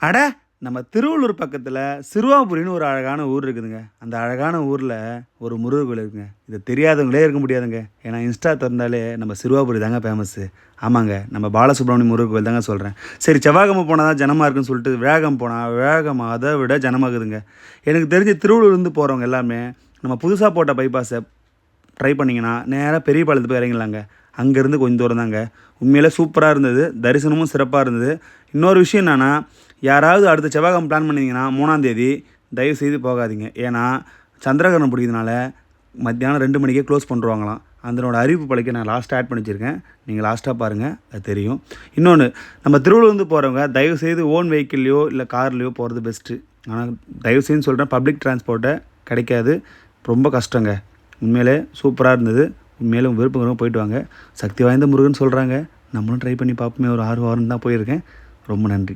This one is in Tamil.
அட! நம்ம திருவள்ளூர் பக்கத்தில சிறுவாபுரின்னு ஒரு அழகான ஊர் இருக்குதுங்க. அந்த அழகான ஊர்ல ஒரு முருகர் கோயில் இருக்குங்க. இது தெரியாதவங்களே இருக்க முடியாதுங்க. ஏன்னா இன்ஸ்டா தொறந்தாலே நம்ம சிறுவாபுரி தாங்க ஃபேமஸு. ஆமாங்க. நம்ம பாலசுப்ரமணியம் முருகர் கோயில் தாங்க சொல்றேன். சரி செவ்வாய்க்கிழம போனா தான் ஜனமா இருக்குன்னு சொல்லிட்டு வியாழக்கிழம போனா, வியாழக்கிழம அத விட ஜனமா இருக்குதுங்க. எனக்கு தெரிஞ்சு திருவள்ளூர்லேருந்து போறவங்க எல்லாமே நம்ம புதுசா போட்ட பைபாஸ ட்ரை பண்ணிங்கன்னா, நேரா பெரியபாளையத்துக்கு போய் இறங்கிடலாங்க. அங்கேருந்து கொஞ்சம் தூரம் தாங்க. உண்மையிலே சூப்பரா இருந்தது. தரிசனமும் சிறப்பா இருந்தது. இன்னொரு விஷயம் என்னன்னா, யாராவது அடுத்த செவ்வாய்க்கிழம பிளான் பண்ணீங்கன்னா, 3ஆம் தேதி தயவுசெய்து போகாதீங்க. ஏன்னா, சந்திரகிரகணம் பிடிக்கிறதுனால மத்தியானம் 2 மணிக்கே க்ளோஸ் பண்ணிருவாங்களாம். அதனோட அறிவிப்பு பலகைய நான் லாஸ்ட்டா ஆட் பண்ணி வச்சிருக்கேன். நீங்க லாஸ்ட்டா பாருங்க. அது தெரியும். இன்னொன்னு, நம்ம திருவள்ளூர்லேருந்து போறவங்க தயவுசெய்து ஓன் வெஹிக்கிள்லயோ, இல்ல கார்லயோ போறது பெஸ்ட்டு. ஆனா, தயவுசெய்து சொல்றேன் பப்ளிக் டிரான்ஸ்போர்ட்ட கிடைக்காது. ரொம்ப கஷ்டங்க. உண்மையிலே சூப்பரா இருந்தது. உண்மையிலே விருப்பம் போயிட்டு வாங்க. சக்தி வாய்ந்த முருகன் சொல்றாங்க. நம்மளும் ட்ரை பண்ணி பார்ப்போமே. ஒரு 6 வாரம் தான் போயிருக்கேன். ரொம்ப நன்றி.